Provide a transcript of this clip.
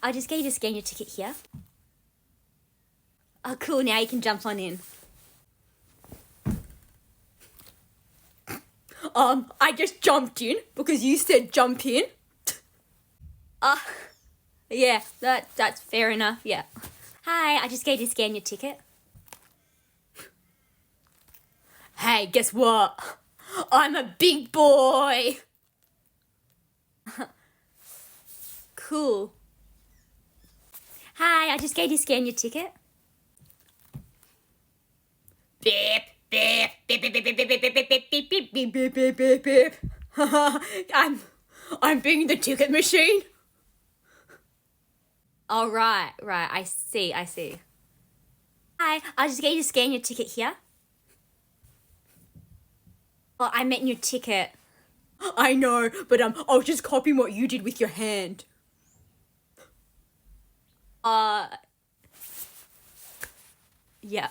I just get you to scan your ticket here. Oh, cool. Now you can jump on in. I just jumped in because you said jump in. Yeah, that's fair enough. Yeah. Hi, I just get you to scan your ticket. Hey, guess what? I'm a big boy. Cool. Hi, I just get you to scan your ticket. Beep, beep, beep, beep, beep, beep, beep, beep, beep, beep, beep, beep, beep, beep, beep, beep, beep. I'm being the ticket machine. Oh, right. I see. Hi, I just get you to scan your ticket here. Oh, I meant your ticket. I know, but I was just copying what you did with your hand. Yeah.